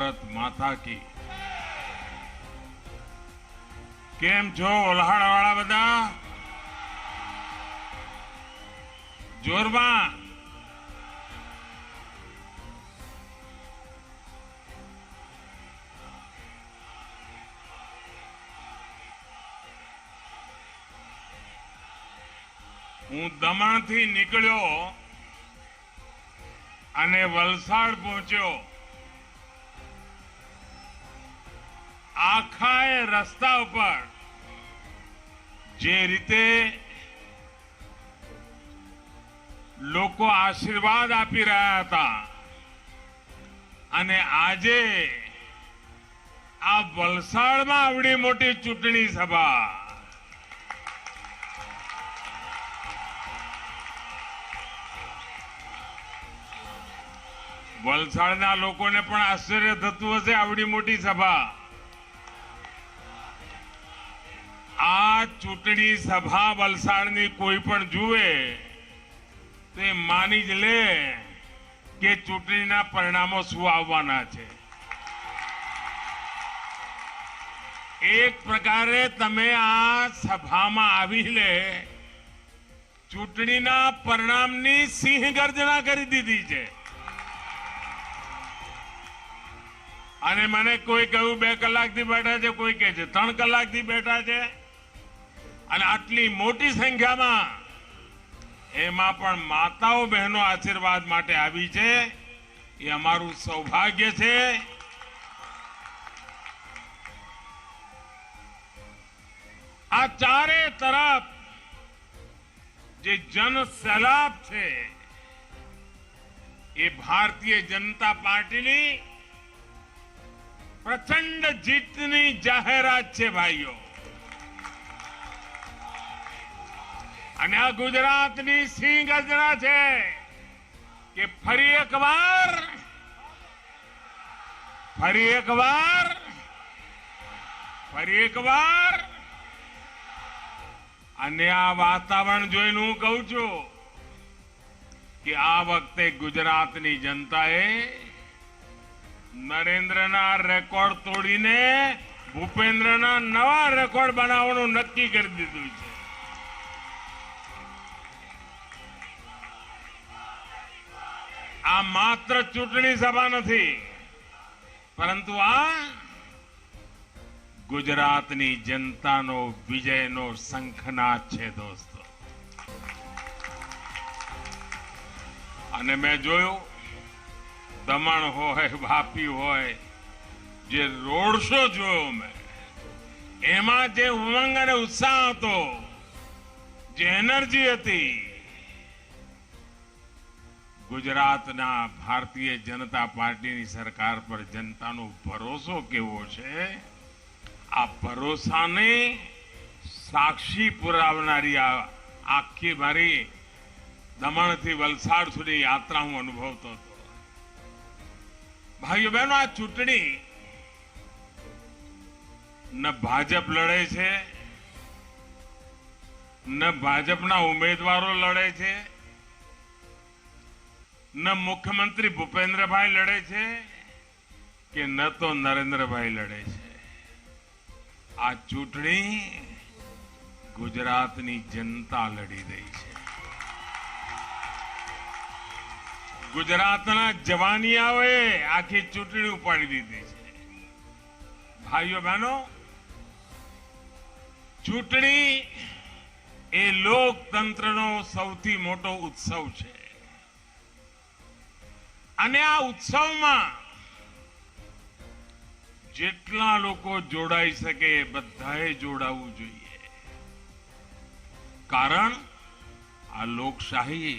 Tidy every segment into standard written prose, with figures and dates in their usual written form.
भारत माता की। केम छो ओल्हाड़वाळा बधा? जोरमां हूँ दमणथी निकळ्यो અને વલસાડ પહોંચ્યો। આખાએ રસ્તા ઉપર જે રીતે લોકો આશીર્વાદ આપી રહ્યા હતા અને આજે આ વલસાડમાં આવડી મોટી ચૂંટણી સભા વલસાડના લોકોને પણ આશ્ચર્ય થતું હશે આવડી મોટી સભા। આ ચૂંટણી સભા વલસાડની કોઈ પણ જુએ તો એ માની જ લે કે ચૂંટણીના પરિણામો શું આવવાના છે। એક પ્રકારે તમે આ સભામાં આવીને ચૂંટણીના પરિણામની સિંહ ગર્જના કરી દીધી છે। અને મને કોઈ કહ્યું 2 કલાકથી બેઠા છે, કોઈ કહે છે 3 કલાકથી બેઠા છે અને આટલી મોટી સંખ્યામાં એમાં પણ માતાઓ બહેનો આશીર્વાદ માટે આવી છે એ અમારું સૌભાગ્ય છે। આ ચારે તરફ જે જન સैलाब છે એ ભારતીય जनता પાર્ટીની प्रचंड जीतनी जाहेरात छे भाईओ। અને આ ગુજરાતની સિંહ ગર્જના છે કે ફરી એકવાર અને આ વાતાવરણ જોઈને હું કહું છું કે આ વખતે ગુજરાતની જનતાએ નરેન્દ્રના રેકોર્ડ તોડીને ભૂપેન્દ્રના નવા રેકોર્ડ બનાવવાનું નક્કી કરી દીધું છે। આ માત્ર ચૂંટણી સભા નથી, પરંતુ આ ગુજરાતની જનતાનો વિજયનો શંખનાદ છે દોસ્તો। અને મેં જોયું दमण होय वापी होय जे रोड शो जो मैं एमा जे उमंग और उत्साह हतो, जे एनर्जी हती, गुजरातना भारतीय जनता पार्टी नी सरकार पर जनतानो भरोसो केवो छे आ भरोसाने साक्षी पुरावनारी आखी मारी दमण थी वलसाड सुधी यात्रा हूँ अनुभवतो हतो। भाईओ बहनों आ चूंटणी न भाजप लड़े छे न भाजपना उम्मीदवारों लड़े छे न मुख्यमंत्री भूपेन्द्र भाई लड़े छे कि न तो नरेंद्र भाई लड़े छे। आ चूंटणी गुजरातनी जनता लड़ी रही छे। गुजरातना जवानियाओए आखी चूंटणी उपाड़ी दीधी छे। भाईओ बहनों, चूंटणी ए लोकतंत्रनो सौथी मोटो उत्सव छे અને આ ઉત્સવમાં જેટલા લોકો જોડાઈ શકે બધાએ જોડાવું જોઈએ, કારણ આ લોકશાહી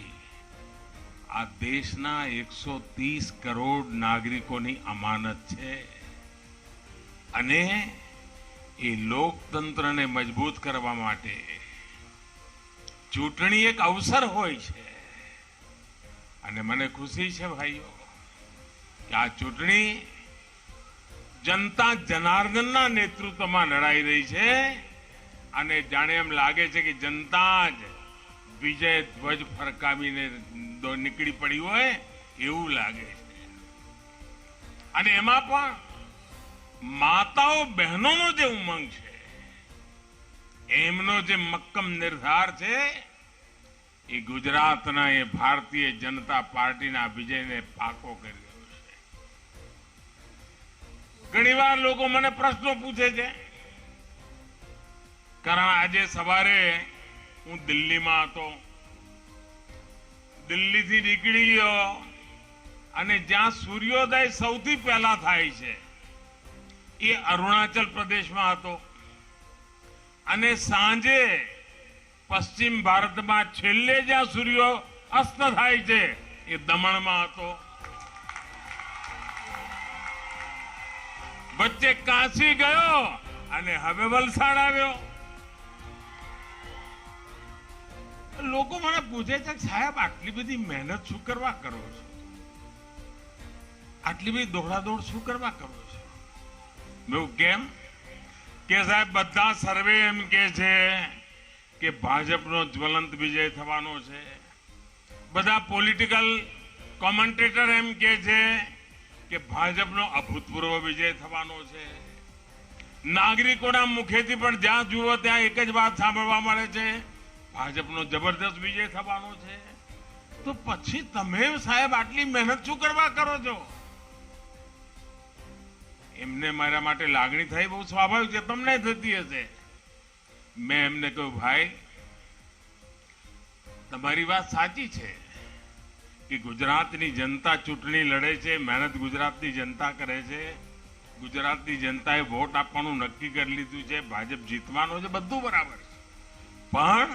આ દેશના 130 કરોડ નાગરિકોની અમાનત છે અને એ લોકતંત્રને મજબૂત કરવા માટે ચૂંટણી એક અવસર હોય છે। અને મને ખુશી છે ભાઈઓ કે આ ચૂંટણી જનતા જનાર્દનના નેતૃત્વમાં લડાઈ રહી છે અને જાણે એમ લાગે છે કે જનતા જ વિજય ધ્વજ ફરકાવીને નીકળી પડી હોય એવું લાગે છે। અને એમાં પણ માતાઓ બહેનોનો જે ઉમંગ છે, એમનો જે મક્કમ નિર્ધાર છે, એ ગુજરાતના એ ભારતીય જનતા પાર્ટીના વિજયને પાકો કરી રહ્યો છે. ઘણીવાર લોકો મને પ્રશ્નો પૂછે છે, કારણ આજે સવારે હું દિલ્હીમાં હતો. દિલ્હીથી નીકળી ગયો અને જ્યાં સૂર્યોદય સૌથી પહેલા થાય છે એ અરુણાચલ પ્રદેશમાં હતો અને સાંજે પશ્ચિમ ભારતમાં છેલ્લે જ્યાં સૂર્ય અસ્ત થાય છે એ દમણમાં હતો. વચ્ચે કાશી ગયો અને હવે વલસાડ આવ્યો. લોકો મને પૂછે છે, સાહેબ આટલી બધી મહેનત શું કરવા કરો છો? આટલી બધી દોડાદોડ શું કરવા કરો છો? મેં કેમ કે સાહેબ બધા સર્વે એમ કે છે કે ભાજપનો જ્વલંત વિજય થવાનો છે. બધા પોલિટિકલ કોમેન્ટેટર એમ કે છે કે ભાજપનો અભૂતપૂર્વ વિજય થવાનો છે. નાગરિકોના મુખેથી પણ જ્યાં જુઓ ત્યાં એક જ વાત સાંભળવા મળે છે, ભાજપનો જબરદસ્ત વિજય થવાનો છે. તો પછી તમે સાહેબ આટલી મહેનત શું કરવા કરો છો? એમને મારા માટે લાગણી થઈ, બહુ સ્વાભાવિક છે, તમને થતી હશે. મેં એમને કહ્યું, ભાઈ તમારી વાત સાચી છે કે ગુજરાતની જનતા ચૂંટણી લડે છે, મહેનત ગુજરાતની જનતા કરે છે. ગુજરાતની જનતાએ વોટ આપવાનું નક્કી કરી લીધું છે, ભાજપ જીતવાનો છે, બધું બરાબર છે. પણ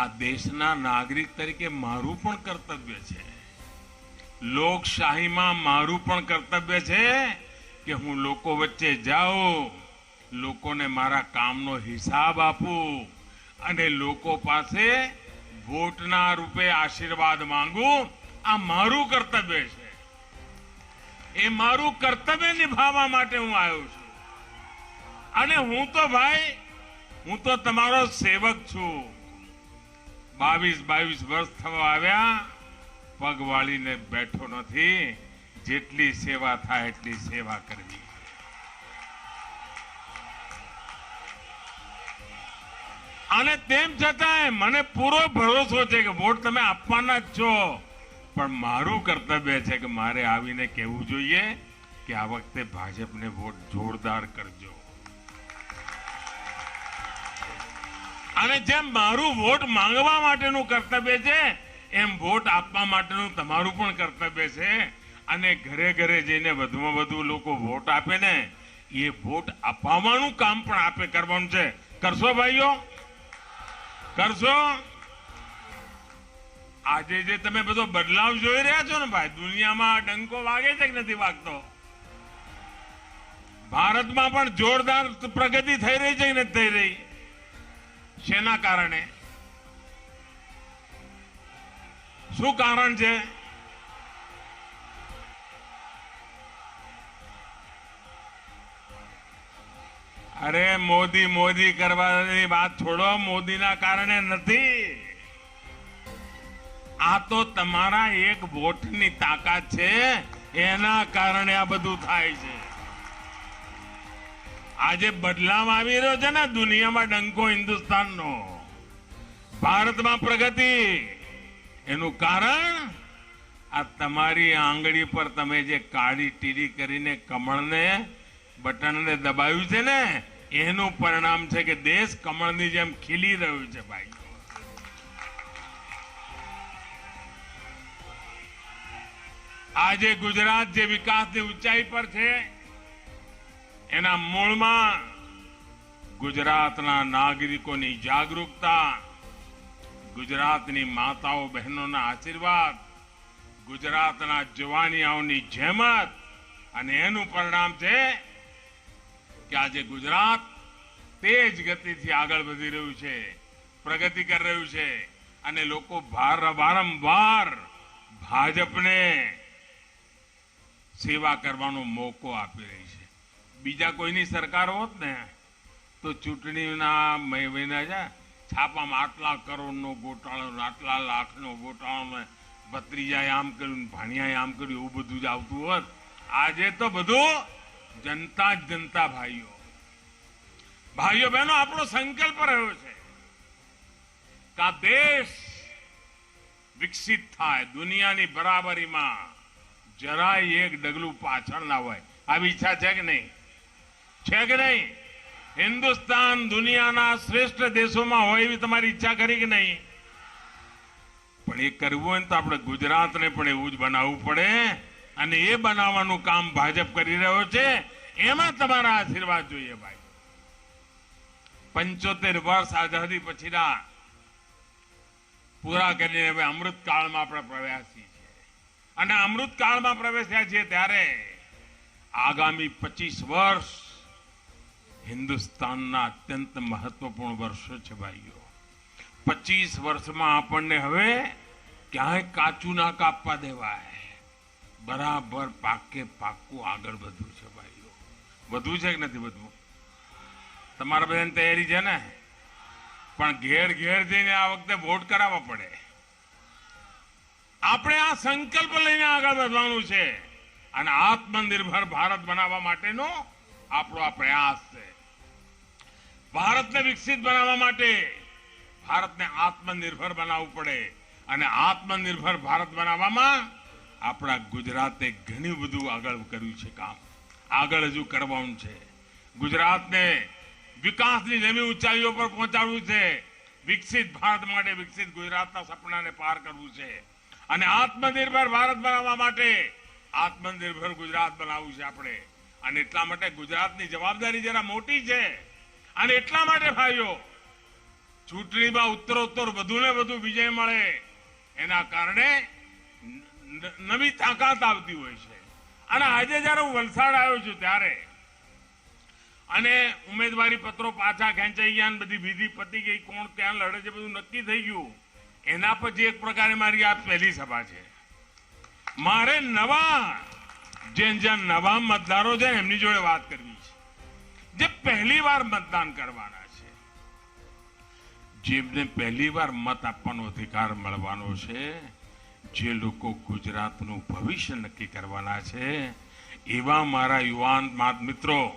આ દેશના નાગરિક તરીકે મારું પણ કર્તવ્ય છે, લોકશાહીમાં મારું પણ કર્તવ્ય છે કે હું લોકો વચ્ચે જાઉં, લોકોને મારા કામનો હિસાબ આપું અને લોકો પાસે વોટના રૂપે આશીર્વાદ માંગું. આ મારું કર્તવ્ય છે. એ મારું કર્તવ્ય નિભાવવા માટે હું આવ્યો છું. અને હું તો ભાઈ, હું તો તમારો સેવક છું. 22 વર્ષ થવા આવ્યા, પગ વાળીને બેઠો નથી. જેટલી સેવા થાય એટલી સેવા કરવી. અને તેમ છતાંય મને પૂરો ભરોસો છે કે વોટ તમે આપવાના જ છો, પણ મારું કર્તવ્ય છે કે મારે આવીને કહેવું જોઈએ કે આ વખતે ભાજપને વોટ જોરદાર કરજો. અને જેમ મારું વોટ માંગવા માટેનું કર્તવ્ય છે, એમ વોટ આપવા માટેનું તમારું પણ કર્તવ્ય છે. અને ઘરે ઘરે જઈને વધુમાં વધુ લોકો વોટ આપે ને, એ વોટ અપાવવાનું કામ પણ આપે કરવાનું છે. કરશો ભાઈઓ? કરશો? આજે જે તમે બધો બદલાવ જોઈ રહ્યા છો ને ભાઈ, દુનિયામાં ડંકો વાગે છે કે નથી વાગતો? ભારતમાં પણ જોરદાર પ્રગતિ થઈ રહી છે કે નથી થઈ રહી? શેના કારણે? શું કારણ છે? અરે મોદી મોદી કરવાની વાત છોડો, મોદીના કારણે નથી. આ તો તમારા એક વોટની તાકાત છે, એના કારણે આ બધું થાય છે. આજે બદલાવ આવી રહ્યો છે ને દુનિયામાં, ડંકો હિન્દુસ્તાનનો, ભારતમાં પ્રગતિ, એનું કારણ આ તમારી આંગળી પર તમે જે કાળી ટીરી કરીને કમળને બટનને દબાવ્યું છે ને, એનું પરિણામ છે કે દેશ કમળની જેમ ખીલી રહ્યું છે ભાઈ. આજે ગુજરાત જે વિકાસની ઊંચાઈ પર છે, એના મૂળમાં ગુજરાતના નાગરિકોની જાગૃતતા, ગુજરાતની માતાઓ બહેનોના આશીર્વાદ, ગુજરાતના જવાનિયાઓની જહેમત, અને એનું પરિણામ છે કે આજે ગુજરાત તેજ ગતિથી આગળ વધી રહ્યું છે, પ્રગતિ કરી રહ્યું છે. અને લોકો વારંવાર ભાજપને સેવા કરવાનો મોકો આપી રહી છે. બીજા કોઈની સરકાર હોત ને તો ચૂંટણીના મહિના છે છાપામાં આટલા કરોડનો ગોટાળો, આટલા લાખનો ગોટાળો, ભત્રીજાએ આમ કર્યું, ભાણિયાએ આમ કર્યું, એવું બધું જ આવતું હોત. આજે તો બધું જનતા જ જનતા ભાઈઓ બહેનો આપણો સંકલ્પ રહ્યો છે કે આ દેશ વિકસિત થાય, દુનિયાની બરાબરીમાં જરાય એક ડગલું પાછળ ના હોય. આવી ઈચ્છા છે કે નહીં? છે કે નહીં? હિન્દુસ્તાન દુનિયાના શ્રેષ્ઠ દેશોમાં હોય એવી તમારી ઈચ્છા કરી કે નહીં? પણ એ કરવું હોય ને તો આપણે ગુજરાતને પણ એવું જ બનાવવું પડે, અને એ બનાવવાનું કામ ભાજપ કરી રહ્યો છે. એમાં તમારા આશીર્વાદ જોઈએ ભાઈ. 75 વર્ષ આઝાદી પછીના પૂરા કરીને હવે અમૃતકાળમાં આપણે પ્રવેશી છે, અને અમૃતકાળમાં પ્રવેશ્યા છીએ ત્યારે આગામી 25 વર્ષ હિન્દુસ્તાનના અત્યંત મહત્વપૂર્ણ વર્ષો છે ભાઈઓ. 25 વર્ષમાં આપણને હવે ક્યાંય કાચું ના કાપવા દેવાય, બરાબર પાકે પાકું આગળ વધવું છે ભાઈઓ. વધવું છે કે નથી વધવું? તમારા બધાની તૈયારી છે ને? પણ ઘેર ઘેર જઈને આ વખતે વોટ કરાવવા પડે. આપણે આ સંકલ્પ લઈને આગળ વધવાનું છે, અને આત્મનિર્ભર ભારત બનાવવા માટેનો આપણો આ પ્રયાસ છે. ભારતને વિકસિત બનાવવા માટે ભારતને આત્મનિર્ભર બનાવવું પડે, અને આત્મનિર્ભર ભારત બનાવવામાં આપણા ગુજરાતે ઘણું બધું આગળ કર્યું છે. કામ આગળ હજુ કરવાનું છે. ગુજરાતને વિકાસની નવી ઊંચાઈઓ પર પહોંચાડવું છે. વિકસિત ભારત માટે વિકસિત ગુજરાતના સપનાને પાર કરવું છે, અને આત્મનિર્ભર ભારત બનાવવા માટે આત્મનિર્ભર ગુજરાત બનાવવું છે આપણે. અને એટલા માટે ગુજરાતની જવાબદારી જરા મોટી છે, અને એટલા માટે ભાઈઓ ચૂંટણીમાં ઉત્તરોત્તર વધુ ને વધુ વિજય મળે એના કારણે નવી તાકાત આવતી હોય છે. અને આજે જયારે હું વલસાડ આવ્યો છું ત્યારે, અને ઉમેદવારી પત્રો પાછા ખેંચાઈ ગયા, બધી વિધિ પતી ગઈ, કોણ ક્યાં લડે છે બધું નક્કી થઈ ગયું. એના પછી એક પ્રકારે મારી આ પહેલી સભા છે. મારે જ્યાં નવા મતદારો છે એમની જોડે વાત કરવી છે, જે પહેલી વાર મતદાન કરવાના છે, જેમને પહેલી વાર મત આપવાનો અધિકાર મળવાનો છે, જે લોકો ગુજરાતનું ભવિષ્ય નક્કી કરવાના છે, એવા મારા યુવાન મિત્રો,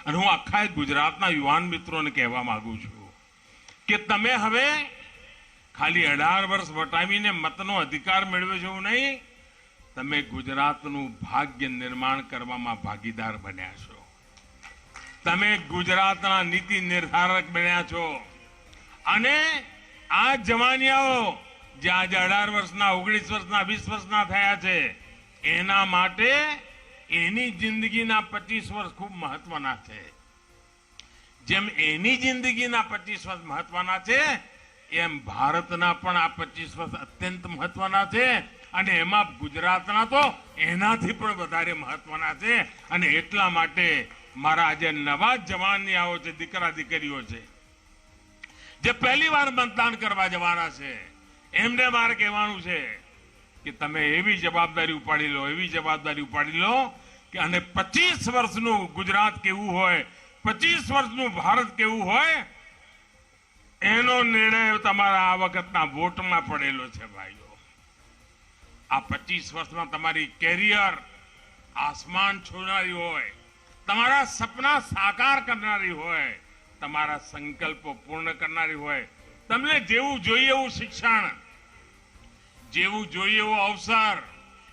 અને હું આખા ગુજરાતના યુવાન મિત્રોને કહેવા માંગુ છું કે તમે હવે ખાલી 18 વર્ષ વટાવીને મતનો અધિકાર મેળવ્યો છે એવું નહીં, તમે ગુજરાતનું ભાગ્ય નિર્માણ કરવામાં ભાગીદાર બન્યા છો. તમે ગુજરાતના નીતિ નિર્ધારક બન્યા છો. અને આ જવાનિયાઓ જે આજે 18 વર્ષના, 19 વર્ષના, 20 વર્ષના થયા છે, એના માટે એની જિંદગીના 25 વર્ષ ખૂબ મહત્વના છે. જેમ એની જિંદગીના 25 વર્ષ મહત્વના છે, એમ ભારતના પણ આ 25 વર્ષ અત્યંત મહત્વના છે, અને એમાં ગુજરાતના તો એનાથી પણ વધારે મહત્વના છે. અને એટલા માટે મારા આજે નવા જવાનિયાઓ છે, દીકરા દીકરીઓ છે, જે પહેલી વાર મતદાન કરવા જવાના છે, એમને મારે કહેવાનું છે કે તમે એવી જવાબદારી ઉપાડી લો કે અને 25 વર્ષનું ગુજરાત કેવું હોય, 25 વર્ષનું ભારત કેવું હોય, એનો નિર્ણય તમારા આ વખતના વોટમાં પડેલો છે ભાઈઓ. આ 25 વર્ષમાં તમારી કેરિયર આસમાન છોડનારી હોય, તમારા સપના સાકાર કરનારી હોય, તમારા સંકલ્પો પૂર્ણ કરનારી હોય, તમને જેવું જોઈએ એવું શિક્ષણ, જેવું જોઈએ એવો અવસર,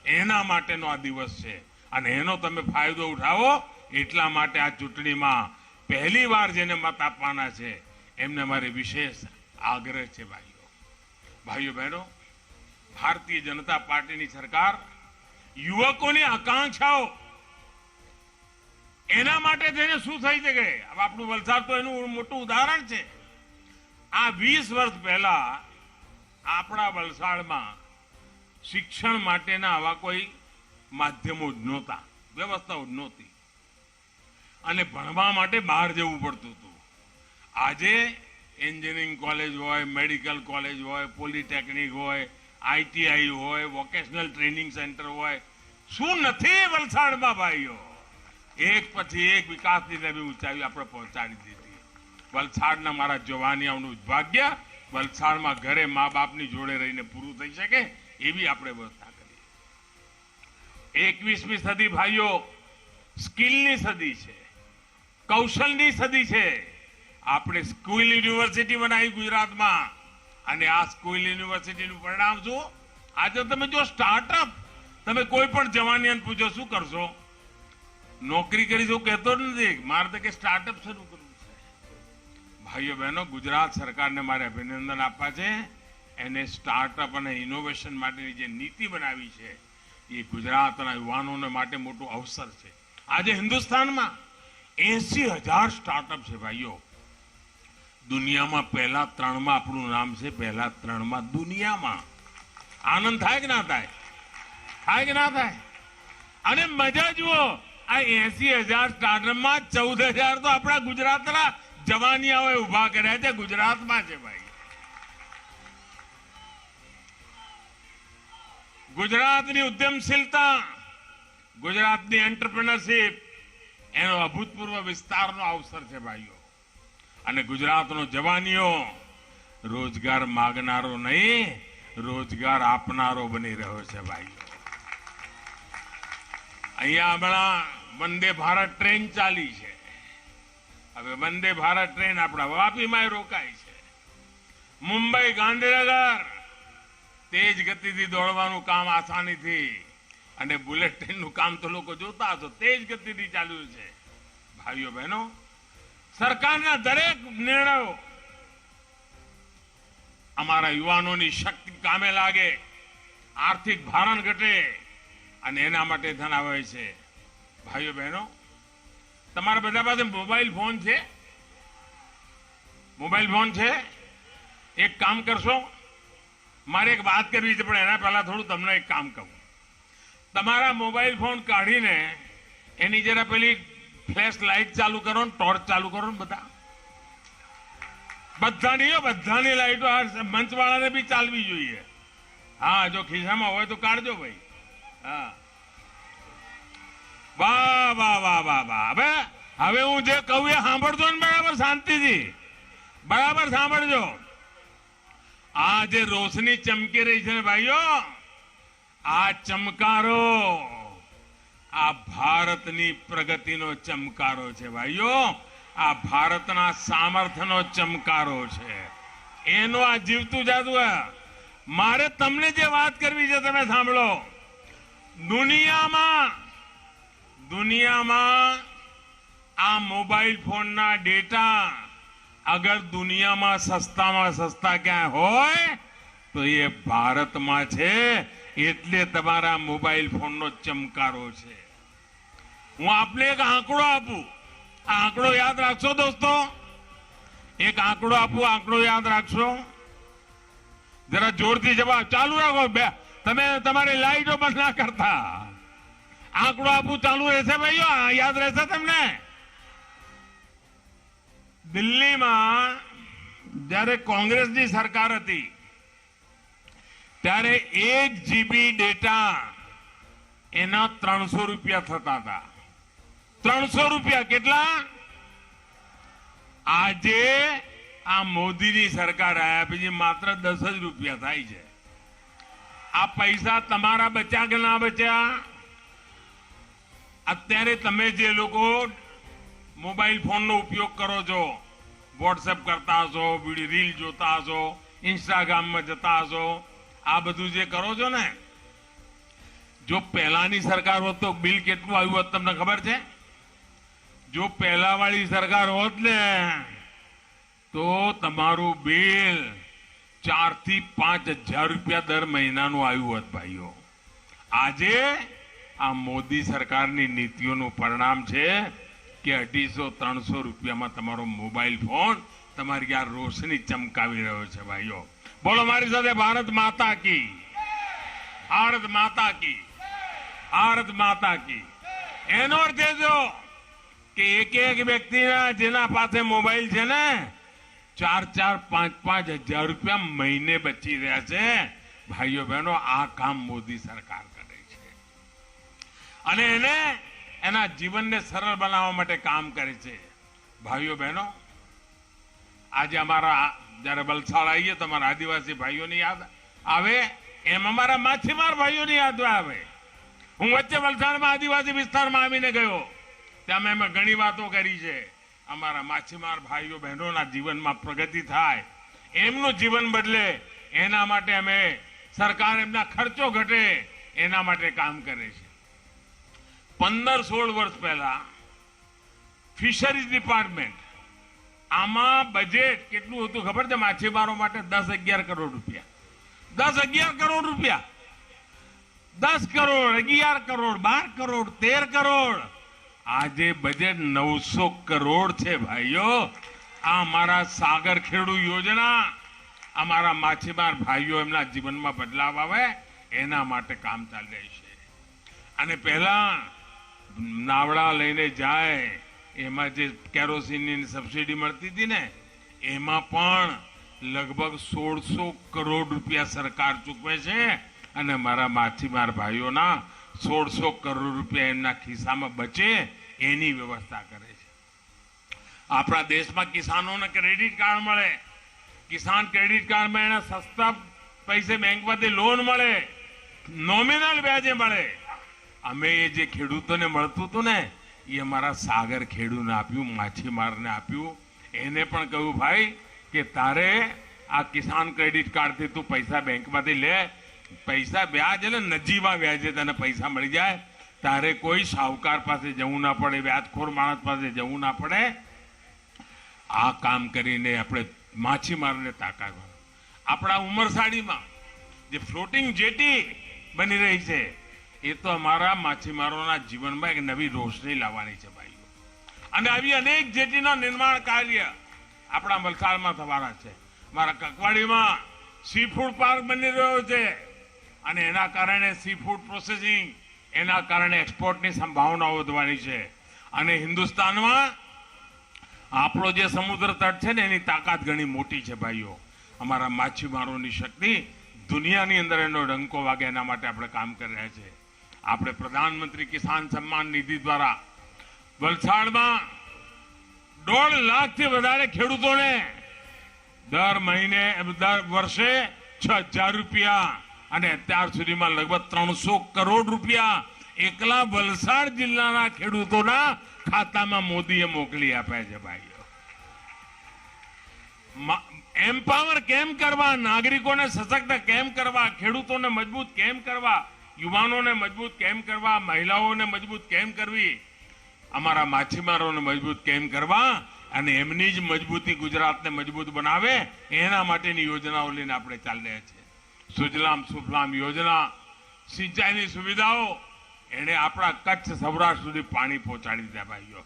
એના માટેનો આ દિવસ છે. અને એનો તમે ફાયદો ઉઠાવો. એટલા માટે આ ચૂંટણીમાં પહેલી વાર જેને મત આપવાના છે એમને મારે વિશેષ આગ્રહ છે ભાઈઓ બહેનો. ભારતીય જનતા પાર્ટીની સરકાર યુવકોની આકાંક્ષાઓ, એના માટે થઈને શું થઈ શકે, હવે આપણું વલસાડ તો એનું મોટું ઉદાહરણ છે. આ 20 વર્ષ પહેલા આપણા વલસાડમાં શિક્ષણ માટેના આવા કોઈ માધ્યમો જ નહોતા, વ્યવસ્થાઓ જ નહોતી, અને ભણવા માટે બહાર જવું પડતું હતું. આજે એન્જિનિયરિંગ કોલેજ હોય, મેડિકલ કોલેજ હોય, પોલિટેકનિક હોય, આઈટીઆઈ હોય, વોકેશનલ ટ્રેનિંગ સેન્ટર હોય, શું નથી વલસાડમાં ભાઈઓ? એક પછી એક વિકાસની નવી ઊંચાઈ આપણે પહોંચાડી દીધી. વલસાડના મારા જવાનિયાઓનું ભાગ્ય વલસાડમાં ઘરે મા બાપની જોડે રહીને પૂરું થઈ શકે એવી આપણે વ્યવસ્થા કરી. 21મી સદી ભાઈઓ સ્કિલની સદી છે, કૌશલની સદી છે. આપણે સ્કિલ યુનિવર્સિટી બનાવી ગુજરાતમાં, અને આ સ્કિલ યુનિવર્સિટીનું પરિણામ શું? આજે તમે જો સ્ટાર્ટઅપ, તમે કોઈ પણ જવાનિયાને પૂછો શું કરશો, નોકરી કરીશું કહેતો નથી, મારે તો કે સ્ટાર્ટઅપ શરૂ કરવું છે. ભાઈઓ બહેનો, ગુજરાત સરકારને મારે અભિનંદન આપવા છે. એને સ્ટાર્ટઅપ અને ઇનોવેશન માટેની જે નીતિ બનાવી છે એ ગુજરાતના યુવાનોને માટે મોટો અવસર છે. આજે હિન્દુસ્તાનમાં 80,000 સ્ટાર્ટઅપ છે ભાઈઓ. દુનિયામાં પહેલા 3માં આપણું નામ છે, પહેલા 3માં દુનિયામાં. આનંદ થાય કે ના થાય? થાય કે ના થાય? અને મજા જુઓ, આ 80,000 સ્ટાર્ટઅપમાં 14,000 તો આપણા ગુજરાતના જવાનિયાઓએ ઉભા કર્યા છે, ગુજરાતમાં છે ભાઈ. ગુજરાતની ઉદ્યમશીલતા, ગુજરાતની એન્ટરપ્રિનરશિપ, એનો અભૂતપૂર્વ વિસ્તારનો અવસર છે ભાઈઓ. અને ગુજરાતનો જવાનીઓ રોજગાર માગનારો નહીં, રોજગાર આપનારો બની રહ્યો છે ભાઈઓ. અહીંયા હમણાં વંદે ભારત ટ્રેન ચાલી છે. હવે વંદે ભારત ટ્રેન આપણા વાપીમાં રોકાય છે. મુંબઈ ગાંધીનગર તેજ ગતિથી દોડવાનું કામ આસાનીથી, અને બુલેટ ટ્રેનનું કામ તો લોકો જોતા હશો, તેજ ગતિથી ચાલ્યું છે. ભાઈઓ બહેનો, સરકારના દરેક નિર્ણયો અમારા યુવાનોની શક્તિ કામે લાગે, આર્થિક ભારણ ઘટે, અને એના માટે ધન આવે છે. ભાઈઓ બહેનો, તમારા બધા પાસે મોબાઈલ ફોન છે? મોબાઈલ ફોન છે? એક કામ કરશો, મારે એક વાત કરવી છે, પણ એના પહેલા થોડું તમને એક કામ કહું. તમારા મોબાઈલ ફોન કાઢીને એની જરા પેલી ફ્લેશ લાઇટ ચાલુ કરો ને, ટોર્ચ ચાલુ કરો ને. બધાની લાઈટો આ મંચવાળાને બી ચાલવી જોઈએ. હા, જો ખિસ્સામાં હોય તો કાઢજો ભાઈ. હા, વાહ વાહ વાહ વાહ વાહ. હવે હું જે કહું એ સાંભળજો ને બરાબર, શાંતિથી બરાબર સાંભળજો. આ જે રોશની ચમકી રહી છે ને ભાઈઓ, આ ચમકારો આ ભારતની પ્રગતિનો ચમકારો છે ભાઈઓ. આ ભારતના સામર્થ્યનો ચમકારો છે. એનો આ જીવતું જાદુ. મારે તમને જે વાત કરવી છે તમે સાંભળો. દુનિયામાં આ મોબાઈલ ફોનના ડેટા અગર દુનિયામાં સસ્તામાં સસ્તા ક્યાં હોય તો એ ભારતમાં છે. એટલે તમારા મોબાઈલ ફોનનો ચમકારો છે. હું આપને એક આંકડો આપું. આ આંકડો યાદ રાખશો દોસ્તો? એક આંકડો આપું, આંકડો યાદ રાખશો? જરા જોરથી જવાબ ચાલુ રાખો. તમે તમારી લાઈટો બંધ ના કરતા. આંકડો આપું, ચાલુ રહેશે ભાઈઓ, યાદ રહેશે તમને. દિલ્હીમાં જ્યારે કોંગ્રેસની સરકાર હતી ત્યારે 1 GB ડેટા એના 300 રૂપિયા થતા હતા. 300 રૂપિયા કેટલા? આજે આ મોદીની સરકાર આવ્યા પછી માત્ર 10 જ રૂપિયા થાય છે. આ પૈસા તમારા બચ્યા કે ના બચ્યા? અત્યારે તમે જે લોકો મોબાઈલ ફોનનો ઉપયોગ કરો છો, વોટ્સએપ કરતા હશો, રીલ જોતા હશો, ઇન્સ્ટાગ્રામમાં જતા હશો, આ બધું જે કરો છો ને, જો પહેલાની સરકાર હોત તો બિલ કેટલું આવ્યું હોત તમને ખબર છે? જો પહેલા વાળી સરકાર હોત ને તો તમારું બિલ 4 થી 5 હજાર રૂપિયા દર મહિનાનું આવ્યું હોત ભાઈઓ. આજે આ મોદી સરકારની નીતિઓનું પરિણામ છે કે 250-300 રૂપિયામાં તમારો મોબાઈલ ફોન તમારી આ રોશની ચમકાવી રહ્યો છે ભાઈઓ. બોલો મારી સાથે, ભારત માતા કી, ભારત માતા કી, ભારત માતા કી. એનો અર્થ એ જો કે એક વ્યક્તિના જેના પાસે મોબાઈલ છે ને 4-5 હજાર રૂપિયા મહિને બચી રહ્યા છે. ભાઈઓ બહેનો, આ કામ મોદી સરકાર કરે છે અને એને એના જીવનને સરળ બનાવવા માટે કામ કરે છે. ભાઈઓ બહેનો, આજે અમારા જયારે વલસાડ આવીએ તો અમારા આદિવાસી ભાઈઓની યાદ આવે, એમ અમારા માછીમાર ભાઈઓની યાદ આવે. હું વચ્ચે વલસાડમાં આદિવાસી વિસ્તારમાં આવીને ગયો, ત્યાં મેં ઘણી વાતો કરી છે. અમારા માછીમાર ભાઈઓ બહેનોના જીવનમાં પ્રગતિ થાય, એમનું જીવન બદલે, એના માટે અમે સરકાર એમના ખર્ચો ઘટે એના માટે કામ કરે છે. 15-16 વર્ષ પહેલા ફિશરીઝ ડિપાર્ટમેન્ટ આમાં બજેટ કેટલું હતું ખબર છે? માછીમારો માટે 10-11 કરોડ રૂપિયા. 10-11 કરોડ રૂપિયા, 10 કરોડ, 11 કરોડ, 12 કરોડ, 13 કરોડ. આજે બજેટ 900 કરોડ છે ભાઈઓ. આ અમારા સાગર ખેડૂ યોજના, અમારા માછીમાર ભાઈઓ એમના જીવનમાં બદલાવ આવે એના માટે કામ ચાલી રહ્યું છે. અને પહેલા નાવડા લઈને જાય એમાં જે કેરોસીનની સબસિડી મળતી હતી ને, એમાં પણ લગભગ 1600 કરોડ રૂપિયા સરકાર ચૂકવે છે. અને મારા માછીમાર ભાઈઓના 1600 કરોડ રૂપિયા એમના ખિસ્સામાં બચે એની વ્યવસ્થા કરે છે. આપણા દેશમાં કિસાનોને ક્રેડિટ કાર્ડ મળે, કિસાન ક્રેડિટ કાર્ડમાં એના સસ્તા પૈસે બેંકમાંથી લોન મળે, નોમિનલ વ્યાજે મળે. અમે એ જે ખેડૂતોને મળતું હતું ને, એ અમારા સાગર ખેડૂને આપ્યું, માછીમારને આપ્યું. એને પણ કહ્યું ભાઈ કે તારે આ કિસાન ક્રેડિટ કાર્ડથી તું પૈસા બેંકમાંથી લે, પૈસા વ્યાજ એટલે નજીવા વ્યાજે તને પૈસા મળી જાય, તારે કોઈ શાહુકાર પાસે જવું ના પડે, વ્યાજખોર માણસ પાસે જવું ના પડે. આ કામ કરીને આપણે માછીમારને તાકાત, આપણા ઉમરસાડીમાં જે ફ્લોટિંગ જેટી બની રહી છે, એ તો અમારા માછીમારોના જીવનમાં એક નવી રોશની લાવવાની છે ભાઈઓ. અને આવી અનેક જેટીના નિર્માણ કાર્ય આપણા વલસાડમાં થવાના છે. મારા કકવાડીમાં સી ફૂડ પાર્ક બની રહ્યો છે, અને એના કારણે સી ફૂડ પ્રોસેસિંગ, એના કારણે એક્સપોર્ટની સંભાવનાઓ વધવાની છે. અને હિન્દુસ્તાનમાં આપણો જે સમુદ્ર તટ છે ને, એની તાકાત ઘણી મોટી છે ભાઈઓ. અમારા માછીમારોની શક્તિ દુનિયાની અંદર એનો ડંકો વાગે એના માટે આપણે કામ કરી રહ્યા છીએ. આપણે પ્રધાનમંત્રી કિસાન સન્માન નિધિ દ્વારા વલસાડમાં 1.5 લાખથી વધારે ખેડૂતોને દર મહિને, દર વર્ષે 6,000 રૂપિયા, અને અત્યાર સુધીમાં લગભગ 300 કરોડ રૂપિયા એકલા વલસાડ જિલ્લાના ખેડૂતોના ખાતામાં મોદીએ મોકલી આપ્યા છે ભાઈઓ. એમ્પાવર કેમ કરવા, નાગરિકોને સશક્ત કેમ કરવા, ખેડૂતોને મજબૂત કેમ કરવા, યુવાનોને મજબૂત કેમ કરવા, મહિલાઓને મજબૂત કેમ કરવી, અમારા માછીમારોને મજબૂત કેમ કરવા, અને એમની જ મજબૂતી ગુજરાતને મજબૂત બનાવે એના માટેની યોજનાઓ લઈને આપણે ચાલી રહ્યા છીએ. સુજલામ સુફલામ યોજના, સિંચાઈની સુવિધાઓ, એને આપણા કચ્છ સૌરાષ્ટ્ર સુધી પાણી પહોંચાડી દીધા ભાઈઓ.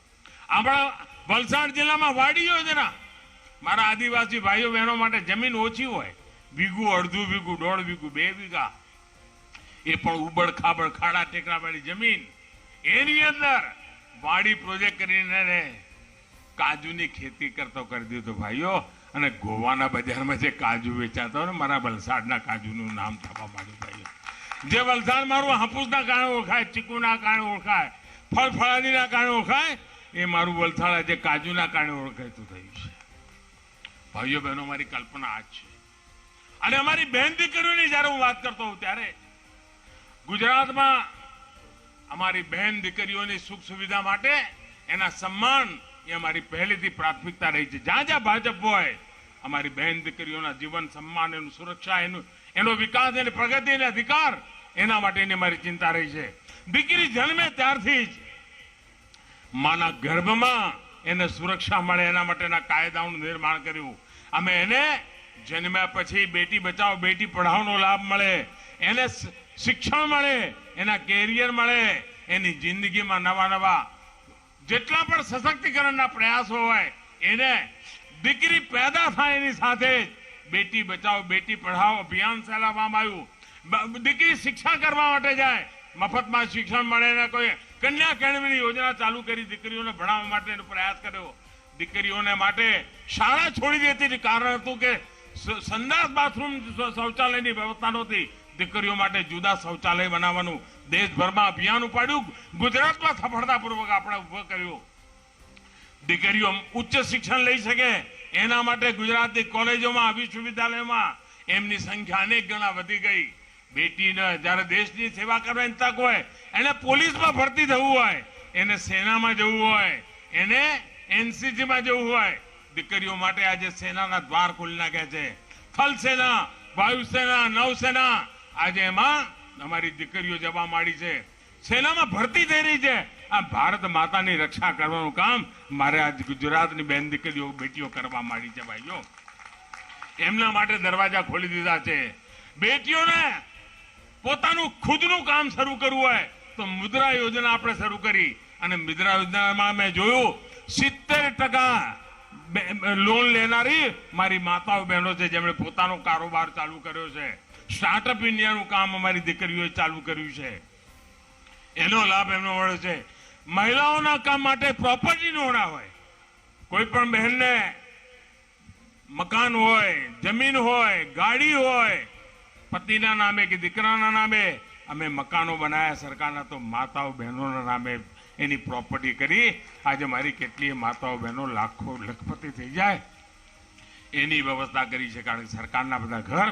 આપણા વલસાડ જિલ્લામાં વાડી યોજના, મારા આદિવાસી ભાઈઓ બહેનો માટે જમીન ઓછી હોય, વીઘું, અડધું વીઘું, 1.5 વીઘું, 2 વીઘા, એ પણ ઉબડ ખાબડ ખાડા ટેકરાવાળી જમીન, એની અંદર વાડી પ્રોજેક્ટ કરીને કાજુની ખેતી કરતો કરી દીધો ભાઈઓ. અને ગોવાના બજારમાં જે કાજુ વેચાતા હોય ને, મારા વલસાડના કાજુનું નામ થવા માંડ્યું ભાઈઓ. જે વલસાડ મારું હાપુસના કારણે ઓળખાય, ચીકુના કારણે ઓળખાય, ફળફળાદીના કારણે ઓળખાય, એ મારું વલસાડ આજે કાજુના કારણે ઓળખાતું થયું છે. ભાઈઓ બહેનો, મારી કલ્પના આ જ છે. અને અમારી બહેન દીકરીઓની જયારે હું વાત કરતો હોઉં ત્યારે ગુજરાતમાં અમારી બહેન દીકરીઓની સુખ સુવિધા માટે એના સન્માન એ અમારી પહેલેથી પ્રાથમિકતા રહી છે. જ્યાં જ્યાં ભાજપ હોય, અમારી બહેન દીકરીઓના જીવન, સન્માન, એનું સુરક્ષા, એનો વિકાસ, એની પ્રગતિ, અને અધિકાર, એના માટેની અમારી ચિંતા રહી છે. દીકરી જન્મે ત્યારથી જ માના ગર્ભમાં એને સુરક્ષા મળે એના માટેના કાયદાઓનું નિર્માણ કર્યું. અમે એને જન્મ્યા પછી બેટી બચાવો બેટી પઢાઓનો લાભ મળે, એને શિક્ષણ મળે, એના કેરિયર મળે, એની જિંદગીમાં નવા નવા જેટલા પણ સશક્તિકરણના પ્રયાસો હોય, એને દીકરી પેદા થાય એની સાથે જ બેટી બચાવો બેટી પઢાઓ અભિયાન ચલાવવામાં આવ્યું. દીકરી શિક્ષણ કરવા માટે જાય, મફતમાં શિક્ષણ મળે, ને કોઈ કન્યા કેળવણી યોજના ચાલુ કરી, દીકરીઓને ભણાવવા માટેનો પ્રયાસ કર્યો. દીકરીઓને માટે શાળા છોડી દેતી, કારણ હતું કે સંડાસ બાથરૂમ શૌચાલયની વ્યવસ્થા નહોતી. દીકરીઓ માટે જુદા શૌચાલય બનાવવાનું દેશભરમાં અભિયાન ઉપાડ્યું. ગુજરાતમાં સફળતાપૂર્વક આપણે ઉભો કર્યો. દીકરીઓ ઉચ્ચ શિક્ષણ લઈ શકે એના માટે ગુજરાતની કોલેજોમાં, વિશ્વવિદ્યાલયોમાં એમની સંખ્યા અનેક ગણા વધી ગઈ. બેટીને જ્યારે દેશની સેવા કરવાની તક હોય, એને પોલીસમાં ભરતી થવું હોય, એને સેનામાં જવું હોય, એને એનસીસીમાં જવું હોય, દીકરીઓ માટે આજે સેનાના દ્વાર ખોલી નાખ્યા છે. થલ સેના, વાયુસેના, નૌસેના, આજે એમાં અમારી દીકરીઓ જવા માંડી છે, સેનામાં ભરતી થઈ રહી છે. આ ભારત માતાની રક્ષા કરવાનું કામ મારે આજ ગુજરાતની બેન દીકરીઓ બેટીઓ કરવા માંડી છે. ભાઈઓ, એમના માટે દરવાજા ખોલી દીધા છે. બેટીઓને પોતાનું ખુદનું કામ શરૂ કરવું હોય તો મુદ્રા યોજના આપણે શરૂ કરી, અને મુદ્રા યોજનામાં મેં જોયું 70% લોન લેનારી મારી માતાઓ બહેનો છે, જેમણે પોતાનો કારોબાર ચાલુ કર્યો છે. સ્ટાર્ટઅપ ઇન્ડિયાનું કામ અમારી દીકરીઓએ ચાલુ કર્યું છે, એનો લાભ એમનો મળ્યો છે. મહિલાઓના કામ માટે પ્રોપર્ટી નો ના હોય, કોઈ પણ બહેનને મકાન હોય, જમીન હોય, ગાડી હોય, પતિના નામે કે દીકરાના નામે અમે મકાનો બનાવ્યા સરકારના, તો માતાઓ બહેનોના નામે એની પ્રોપર્ટી કરી આજે મારી કેટલીય માતાઓ બહેનો લાખો લખપતિ થઈ જાય એની વ્યવસ્થા કરી છે. કારણ કે સરકારના બધા ઘર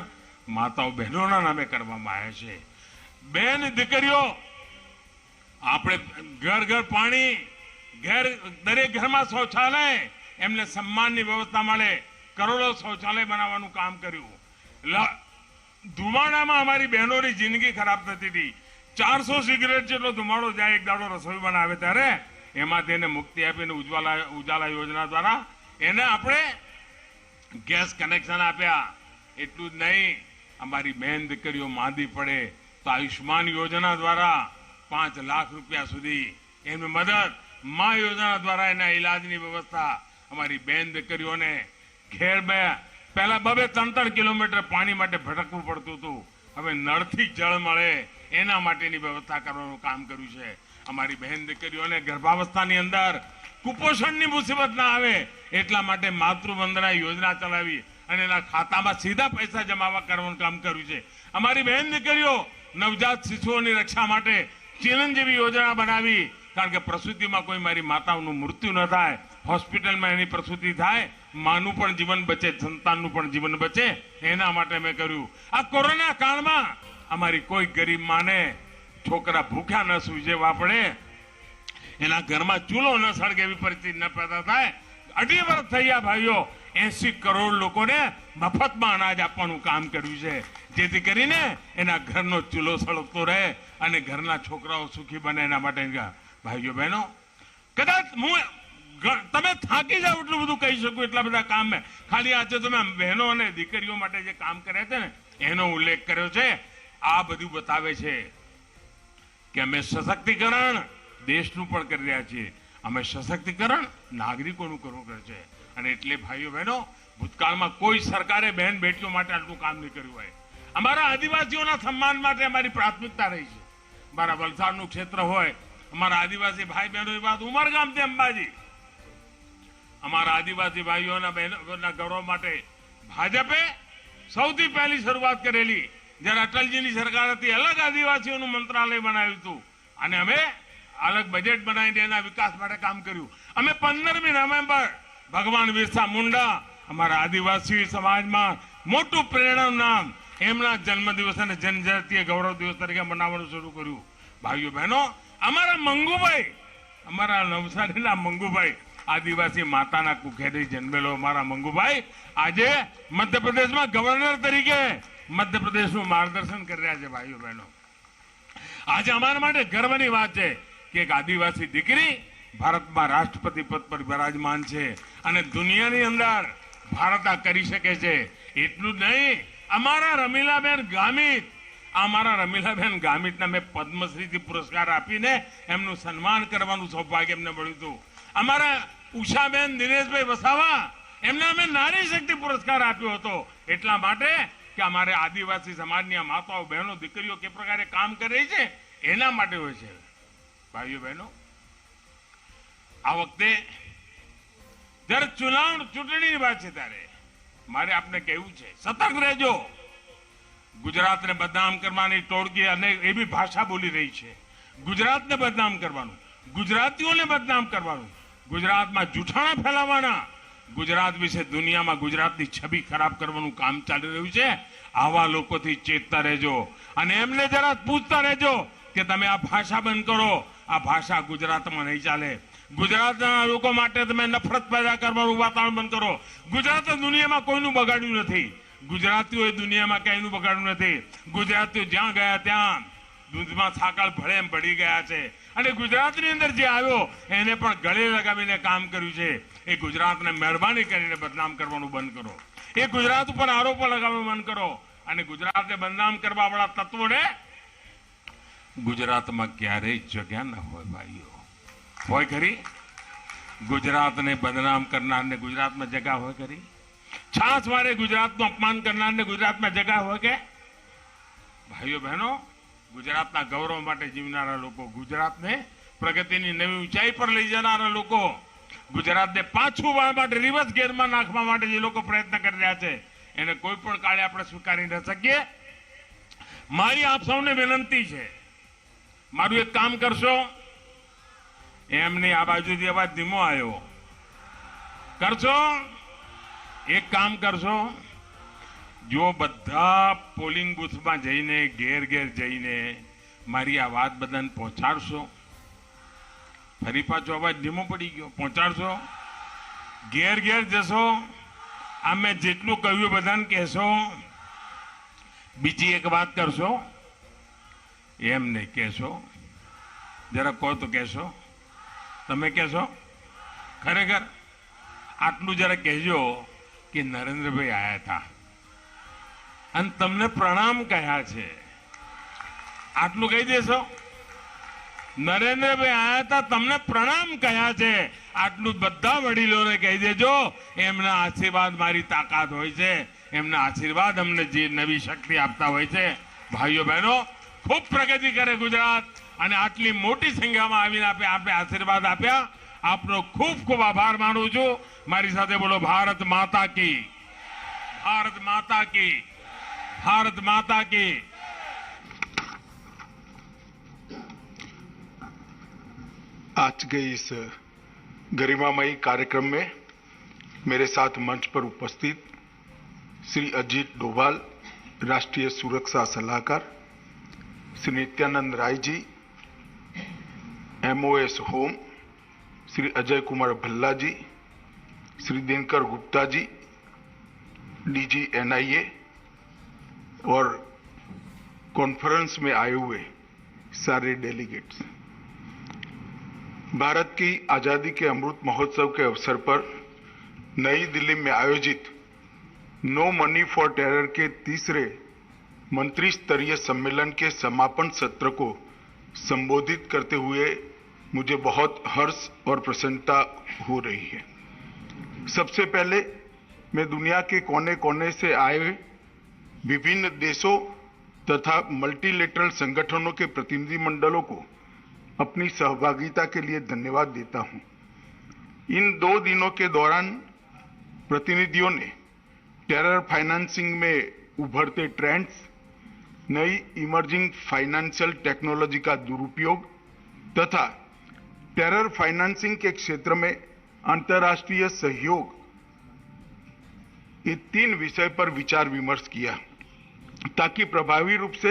માતાઓ બહેનોના નામે કરવામાં આવ્યા છે. બેન દીકરીઓ, આપણે ઘર ઘર પાણી, દરેક ઘરમાં શૌચાલય, એમને સન્માનની વ્યવસ્થા મળે, કરોડો શૌચાલય બનાવવાનું કામ કર્યું. ધુમાડામાં અમારી બહેનોની જિંદગી ખરાબ થતી હતી. 400 સિગરેટ જેટલો ધુમાડો જાય એક દાડો રસોઈ બનાવે ત્યારે, એમાંથી એને મુક્તિ આપીને ઉજાલા યોજના દ્વારા એને આપણે ગેસ કનેક્શન આપ્યા. એટલું જ નહીં, અમારી બહેન દીકરીઓ માંદી પડે તો આયુષ્માન યોજના દ્વારા 5 લાખ રૂપિયા સુધી એની મદદ, મા યોજના દ્વારા એના ઈલાજની વ્યવસ્થા. અમારી બેન દીકરીઓને ઘેરમાં પહેલા 2-3 કિલોમીટર પાણી માટે ભટકવું પડતું હતું, હવે નળથી જળ મળે એના માટેની વ્યવસ્થા કરવાનું કામ કર્યું છે. અમારી બહેન દીકરીઓને ગર્ભાવસ્થાની અંદર કુપોષણની મુસીબત ના આવે એટલા માટે માતૃવંદના યોજના ચલાવી અને એના ખાતામાં સીધા પૈસા જમા કરવાનું કામ કર્યું છે. અમારી બહેન દીકરીઓ નવજાત શિશુઓની રક્ષા માટે ચિરંજીવી યોજના બનાવી, કારણ કે પ્રસૂતિમાં કોઈ મારી માતાઓનું મૃત્યુ ન થાય, હોસ્પિટલમાં એની પ્રસૂતિ થાય, માનું પણ જીવન બચે, સંતાનનું પણ જીવન બચે, એના માટે મેં કર્યું. આ કોરોના કાળમાં અમારી કોઈ ગરીબ માને છોકરા ભૂખ્યા ન સૂઈ જવા પડે, એના ઘરમાં ચૂલો ન સળગે એવી પરિસ્થિતિ ન પેદા થાય. 2.5 વર્ષ થયા ભાઈઓ, 80 કરોડ લોકોને મફતમાં અનાજ આપવાનું કામ કર્યું છે, જેથી કરીને એના ઘરનો ચૂલો સળગતો રહે અને ઘરના છોકરાઓ સુખી બને. એના માટે ભાઈઓ બહેનો, કદાચ તમે થાકી જાઓ એટલું બધું કહી શકું, એટલા બધા કામ મેં ખાલી આજે તમે બહેનો અને દીકરીઓ માટે જે કામ કર્યા છે ને એનો ઉલ્લેખ કર્યો છે. આ બધું બતાવે છે કે અમે સશક્તિકરણ દેશનું પણ કરી રહ્યા છીએ, અમે સશક્તિકરણ નાગરિકોનું કરવું પડે છે. અને એટલે ભાઈઓ બહેનો, ભૂતકાળમાં કોઈ સરકારે બહેન બેટીઓ માટે આટલું કામ નહીં કર્યું હોય. અમારા આદિવાસીઓના સન્માન માટે અમારી પ્રાથમિકતા રહી છે. મારા વલસાડનું ક્ષેત્ર હોય, અમારા આદિવાસી ભાઈ બહેનોની વાત, ઉમરગામથી અંબાજી, અમારા આદિવાસી ભાઈઓના બહેનોના ગૌરવ માટે ભાજપે સૌથી પહેલી શરૂઆત કરેલી. જ્યારે અટલજીની સરકાર હતી, અલગ આદિવાસીઓનું મંત્રાલય બનાવ્યું હતું અને અમે અલગ બજેટ બનાવીને એના વિકાસ માટે કામ કર્યું. અમે 15મી નવેમ્બર ભગવાન બિરસા મુંડા અમારા આદિવાસી સમાજમાં મોટું પ્રેરણાનું નામ, એમના જન્મદિવસ અને જનજાતીય ગૌરવ દિવસ તરીકે મનાવવાનું શરૂ કર્યું. ભાઈઓ બહેનો, અમારા મંગુભાઈ, અમારા નવસારીના મંગુભાઈ, આદિવાસી માતાના કુખેથી જન્મેલો અમારા મંગુભાઈ આજે મધ્યપ્રદેશમાં ગવર્નર તરીકે મધ્યપ્રદેશનું માર્ગદર્શન કરી રહ્યા છે. ભાઈઓ બહેનો, આજે અમારા માટે ગર્વની વાત છે કે એક આદિવાસી દીકરી ભારતમાં રાષ્ટ્રપતિ પદ પર બિરાજમાન છે અને દુનિયાની અંદર ભારત આ કરી શકે છે. એટલું જ નહીં, અમારા રમીલાબેન ગામિતના મેં પદ્મશ્રીથી પુરસ્કાર આપીને એમનું સન્માન કરવાનું સૌભાગ્ય એમને મળ્યું હતું. અમારા ઉષાબેન દિનેશભાઈ વસાવા, એમને અમે નારી શક્તિ પુરસ્કાર આપ્યો હતો. એટલા માટે કે અમારે આદિવાસી સમાજની આ માતાઓ બહેનો દીકરીઓ કે પ્રકારે કામ કરી રહી છે એના માટે હોય છે. ભાઈઓ બહેનો, આ વખતે જ્યારે ચૂંટણીની વાત છે ત્યારે મારે આપને કહેવું છે, સતર્ક રહેજો. ગુજરાતને બદનામ કરવાની ટોળકી અને એવી ભાષા બોલી રહી છે. ગુજરાતને બદનામ કરવાનું, ગુજરાતીઓને બદનામ કરવાનું, ગુજરાતમાં જૂઠાણા ફેલાવવાના, ગુજરાત વિશે દુનિયામાં ગુજરાતની છબી ખરાબ કરવાનું કામ ચાલી રહ્યું છે. આવા લોકોથી ચેતતા રહેજો. અને એમને જરા પૂછતા રહેજો કે તમે આ ભાષા બંધ કરો, આ ભાષા ગુજરાતમાં નહીં ચાલે. ગુજરાતના લોકો માટે તમે નફરત પેદા કરવાનું વાતાવરણ બંધ કરો. ગુજરાતે દુનિયામાં કોઈનું બગાડ્યું નથી. ગુજરાતીઓએ દુનિયામાં ક્યાંયનું બગાડ્યું નથી. ગુજરાતીઓ જ્યાં ગયા ત્યાં દૂધમાં સાકળ ભળે એમ ભળી ગયા છે. અને ગુજરાતની અંદર જે આવ્યો એને પણ ગળે લગાવીને કામ કર્યું છે. એ ગુજરાતને મહેરબાની કરીને બદનામ કરવાનું બંધ કરો. એ ગુજરાત ઉપર આરોપો લગાવવાનું બંધ કરો. અને ગુજરાતને બદનામ કરવા વાળા તત્વોને ગુજરાતમાં ક્યારેય જગ્યા ન હોય. ભાઈઓ હોય ખરી? ગુજરાતને બદનામ કરનારને ગુજરાતમાં જગ્યા હોય ખરી? છાસ વારે ગુજરાતનું અપમાન કરનારને ગુજરાતમાં જગ્યા હોય કે? ભાઈઓ બહેનો, ગુજરાતના ગૌરવ માટે જીવનારા લોકો, ગુજરાતને પ્રગતિની નવી ઊંચાઈ પર લઈ જનારા લોકો, ગુજરાતને પાછું વાળવા માટે રિવર્સ ગેરમાં નાખવા માટે જે લોકો પ્રયત્ન કરી રહ્યા છે એને કોઈ પણ કાળે આપણે સ્વીકારી ન શકીએ. મારી આપ સૌને વિનંતી છે, મારું એક કામ કરશો. એમની આ બાજુથી અવાજ ધીમો આવ્યો. કરશો? એક કામ કરશો, જો બધા પોલિંગ બૂથમાં જઈને ઘેર ઘેર જઈને મારી આ વાત બધાને પહોંચાડશો. ફરી પાછો અવાજ ધીમો પડી ગયો. પહોંચાડશો, ઘેર ઘેર જશો, આ મેં જેટલું કહ્યું બધાને કહેશો. બીજી એક વાત કરશો, એમ નહીં કહેશો, જરા કહો તો કહેશો. તમે કહેશો ખરેખર? આટલું જરા કહેજો કે નરેન્દ્રભાઈ આવ્યા હતા અને તમને પ્રણામ કહ્યા છે. આટલું કહી દેશો? નરેન્દ્રભાઈ આવ્યા હતા, તમને પ્રણામ કહ્યા છે. આટલું બધા વડીલોને કહી દેજો. એમના આશીર્વાદ મારી તાકાત હોય છે. એમના આશીર્વાદ અમને જે નવી શક્તિ આપતા હોય છે. ભાઈઓ બહેનો, ખૂબ પ્રગતિ કરે ગુજરાત. અને આટલી મોટી સંખ્યામાં આવીને આપણે આશીર્વાદ આપ્યા. આપનો ખૂબ ખૂબ આભાર માનું છું. મારી સાથે બોલો, ભારત માતા કી, ભારત માતા કી, भारत माता की. आज के इस गरिमामयी कार्यक्रम में मेरे साथ मंच पर उपस्थित श्री अजीत डोभाल, राष्ट्रीय सुरक्षा सलाहकार, श्री नित्यानंद राय जी, MOS होम, श्री अजय कुमार भल्ला जी, श्री दिनकर गुप्ता जी, DG NIA और कॉन्फ्रेंस में आए हुए सारे डेलीगेट्स, भारत की आजादी के अमृत महोत्सव के अवसर पर नई दिल्ली में आयोजित नो मनी फॉर टेरर के तीसरे मंत्री स्तरीय सम्मेलन के समापन सत्र को संबोधित करते हुए मुझे बहुत हर्ष और प्रसन्नता हो रही है। सबसे पहले मैं दुनिया के कोने कोने से आए विभिन्न देशों तथा मल्टीलेटरल संगठनों के प्रतिनिधि मंडलों को अपनी सहभागिता के लिए धन्यवाद देता हूं। इन 2 दिनों के दौरान प्रतिनिधियों ने टेरर फाइनेंसिंग में उभरते ट्रेंड्स, नई इमर्जिंग फाइनेंशियल टेक्नोलॉजी का दुरुपयोग तथा टेरर फाइनेंसिंग के क्षेत्र में अंतर्राष्ट्रीय सहयोग, ये 3 विषय पर विचार विमर्श किया ताकि प्रभावी रूप से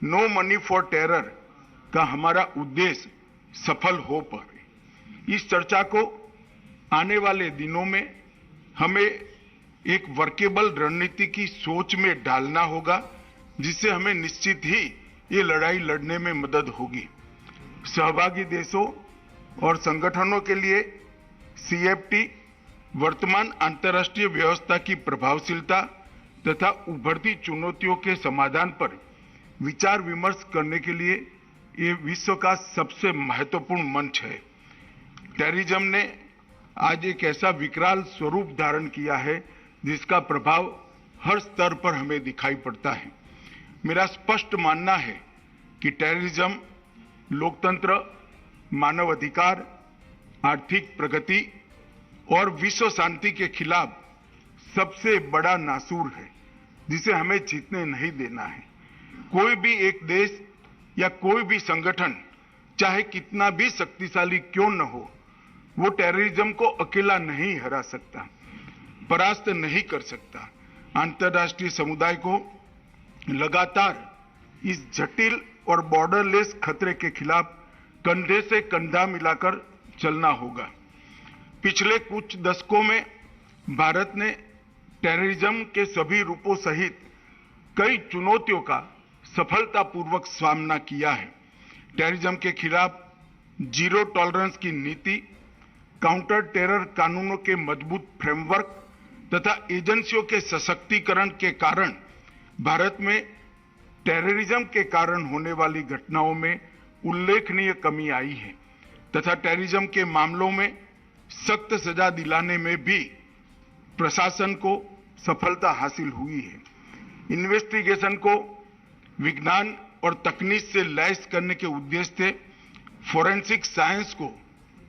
नो मनी फॉर टेरर का हमारा उद्देश्य सफल हो पाए। इस चर्चा को आने वाले दिनों में हमें एक वर्केबल रणनीति की सोच में डालना होगा, जिससे हमें निश्चित ही ये लड़ाई लड़ने में मदद होगी। सहभागी देशों और संगठनों के लिए CFT वर्तमान अंतर्राष्ट्रीय व्यवस्था की प्रभावशीलता तथा उभरती चुनौतियों के समाधान पर विचार विमर्श करने के लिए ये विश्व का सबसे महत्वपूर्ण मंच है। टेररिज्म ने आज एक ऐसा विकराल स्वरूप धारण किया है जिसका प्रभाव हर स्तर पर हमें दिखाई पड़ता है। मेरा स्पष्ट मानना है कि टेररिज्म लोकतंत्र, मानव अधिकार, आर्थिक प्रगति और विश्व शांति के खिलाफ सबसे बड़ा नासूर है जिसे हमें जीतने नहीं देना है। कोई भी एक देश या कोई भी संगठन चाहे कितना भी शक्तिशाली क्यों न हो, वो टेररिज्म को अकेला नहीं हरा सकता, परास्त नहीं कर सकता। अंतर्राष्ट्रीय समुदाय को लगातार इस जटिल और बॉर्डरलेस खतरे के खिलाफ कंधे से कंधा मिलाकर चलना होगा। पिछले कुछ दशकों में भारत ने टेररिज्म के सभी रूपों सहित कई चुनौतियों का सफलतापूर्वक सामना किया है। टेररिज्म के खिलाफ जीरो टॉलरेंस की नीति, काउंटर टेरर कानूनों के मजबूत फ्रेमवर्क तथा एजेंसियों के सशक्तिकरण के कारण भारत में टेररिज्म के कारण होने वाली घटनाओं में उल्लेखनीय कमी आई है तथा टेररिज्म के मामलों में सख्त सजा दिलाने में भी प्रशासन को सफलता हासिल हुई है। इन्वेस्टिगेशन को विज्ञान और तकनीक से लैस करने के उद्देश्य से फोरेंसिक साइंस को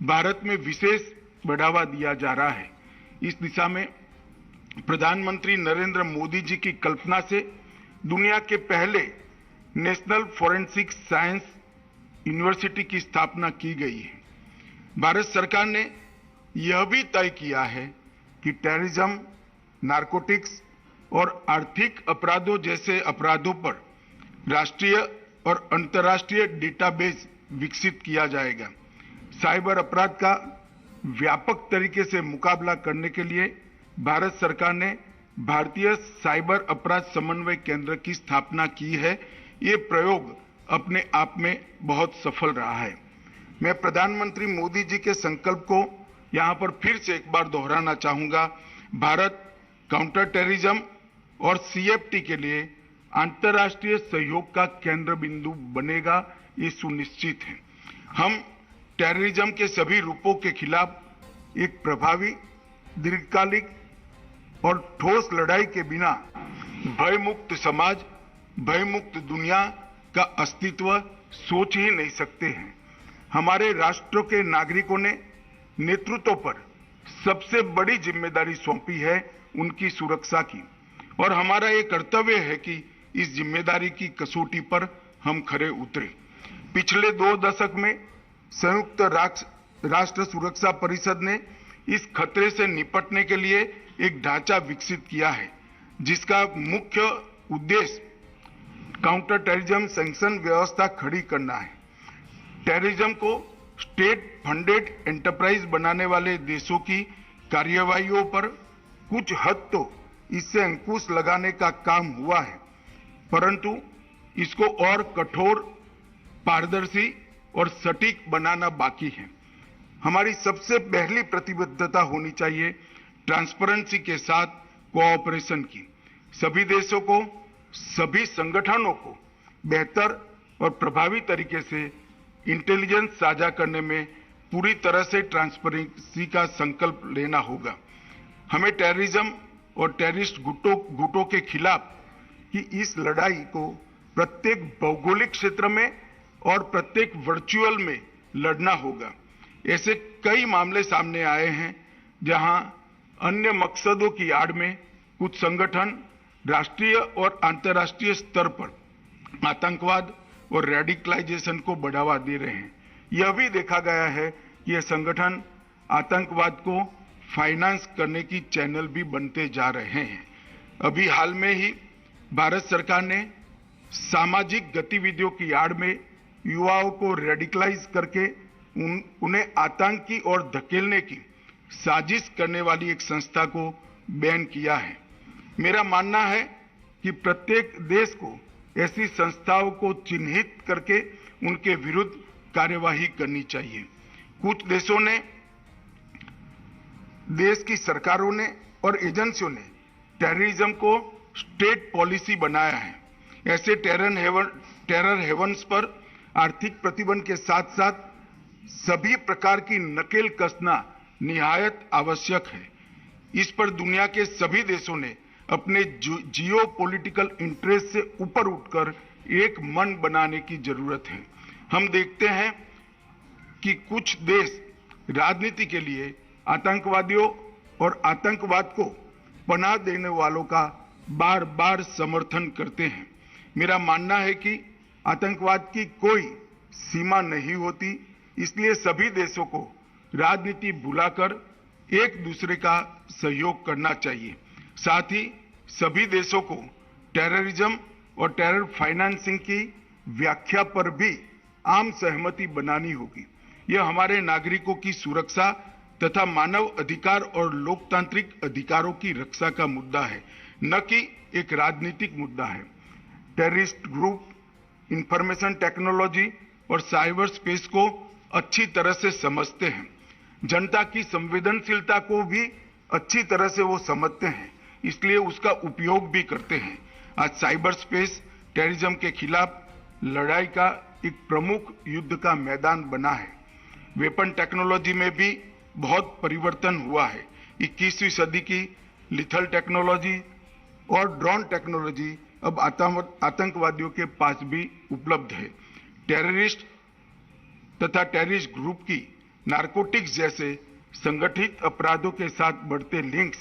भारत में विशेष बढ़ावा दिया जा रहा है। इस दिशा में प्रधानमंत्री नरेंद्र मोदी जी की कल्पना से दुनिया के पहले नेशनल फोरेंसिक साइंस यूनिवर्सिटी की स्थापना की गई है। भारत सरकार ने यह भी तय किया है कि टेररिज्म, नारकोटिक्स और आर्थिक अपराधों जैसे अपराधों पर राष्ट्रीय और अंतर्राष्ट्रीय डेटाबेस विकसित किया जाएगा। साइबर अपराध का व्यापक तरीके से मुकाबला करने के लिए भारत सरकार ने भारतीय साइबर अपराध समन्वय केंद्र की स्थापना की है। ये प्रयोग अपने आप में बहुत सफल रहा है। मैं प्रधानमंत्री मोदी जी के संकल्प को यहां पर फिर से एक बार दोहराना चाहूंगा। भारत काउंटर टेररिज्म और सीएफटी के लिए अंतर्राष्ट्रीय सहयोग का केंद्र बिंदु बनेगा, ये सुनिश्चित है। हम टेररिज्म के सभी रूपों के खिलाफ एक प्रभावी, दीर्घकालिक और ठोस लड़ाई के बिना भयमुक्त समाज, भयमुक्त दुनिया का अस्तित्व सोच ही नहीं सकते हैं। हमारे राष्ट्र के नागरिकों ने नेतृत्व पर सबसे बड़ी जिम्मेदारी सौंपी है उनकी सुरक्षा की, और हमारा ये कर्तव्य है कि इस जिम्मेदारी की कसौटी पर हम खरे उतरे। पिछले 2 दशक में संयुक्त राष्ट्र सुरक्षा परिषद ने इस खतरे से निपटने के लिए एक ढांचा विकसित किया है, जिसका मुख्य उद्देश्य काउंटर टेररिज्म सैंक्शन व्यवस्था खड़ी करना है। टेररिज्म को स्टेट फंडेड एंटरप्राइज बनाने वाले देशों की कार्यवाहियों पर कुछ हद तो इससे अंकुश लगाने का काम हुआ है, परंतु इसको और कठोर, पारदर्शी और सटीक बनाना बाकी है। हमारी सबसे पहली प्रतिबद्धता होनी चाहिए ट्रांसपेरेंसी के साथ कोऑपरेशन की। सभी देशों को, सभी संगठनों को बेहतर और प्रभावी तरीके से इंटेलिजेंस साझा करने में पूरी तरह से ट्रांसपेरेंसी का संकल्प लेना होगा। हमें टेररिज्म और टेररिस्ट गुटों के खिलाफ की इस लड़ाई को प्रत्येक भौगोलिक क्षेत्र में और प्रत्येक वर्चुअल में लड़ना होगा। ऐसे कई मामले सामने आए हैं जहां अन्य मकसदों की आड़ में कुछ संगठन राष्ट्रीय और अंतर्राष्ट्रीय स्तर पर आतंकवाद और रेडिकलाइजेशन को बढ़ावा दे रहे हैं। यह भी देखा गया है कि यह संगठन आतंकवाद को फाइनेंस करने की चैनल भी बनते जा रहे हैं। अभी हाल में ही भारत सरकार ने सामाजिक गतिविधियों की आड़ में युवाओं को रेडिकलाइज करके उन्हें आतंकी और धकेलने की साजिश करने वाली एक संस्था को बैन किया है। मेरा मानना है कि प्रत्येक देश को ऐसी संस्थाओं को चिन्हित करके उनके विरुद्ध कार्यवाही करनी चाहिए। कुछ देशों ने, देश की सरकारों ने और एजेंसियों ने टेररिज्म को स्टेट पॉलिसी बनाया है। ऐसे टेरर हेवन्स पर आर्थिक प्रतिबंध के साथ साथ सभी प्रकार की नकेल कसना निहायत आवश्यक है। इस पर दुनिया के सभी देशों ने अपने जियो पॉलिटिकल इंटरेस्ट से ऊपर उठकर एक मन बनाने की जरूरत है। हम देखते हैं कि कुछ देश राजनीति के लिए आतंकवादियों और आतंकवाद को पनाह देने वालों का बार बार समर्थन करते हैं। मेरा मानना है कि आतंकवाद की कोई सीमा नहीं होती, इसलिए सभी देशों को राजनीति भुलाकर एक दूसरे का सहयोग करना चाहिए। साथ ही सभी देशों को टेररिज्म और टेरर फाइनेंसिंग की व्याख्या पर भी आम सहमति बनानी होगी। यह हमारे नागरिकों की सुरक्षा तथा मानव अधिकार और लोकतांत्रिक अधिकारों की रक्षा का मुद्दा है, न कि एक राजनीतिक मुद्दा है। टेररिस्ट ग्रुप इंफॉर्मेशन टेक्नोलॉजी और साइबर स्पेस को अच्छी तरह से समझते हैं। जनता की संवेदनशीलता को भी अच्छी तरह से वो समझते हैं, इसलिए उसका उपयोग भी करते हैं। आज साइबर स्पेस टेररिज्म के खिलाफ लड़ाई का एक प्रमुख युद्ध का मैदान बना है। वेपन टेक्नोलॉजी में भी बहुत परिवर्तन हुआ है। 21वीं सदी की लिथल टेक्नोलॉजी और ड्रोन टेक्नोलॉजी अब आतंकवादियों के पास भी उपलब्ध है। टेररिस्ट तथा टेररिस्ट ग्रुप की नारकोटिक्स जैसे संगठित अपराधों के साथ बढ़ते लिंक्स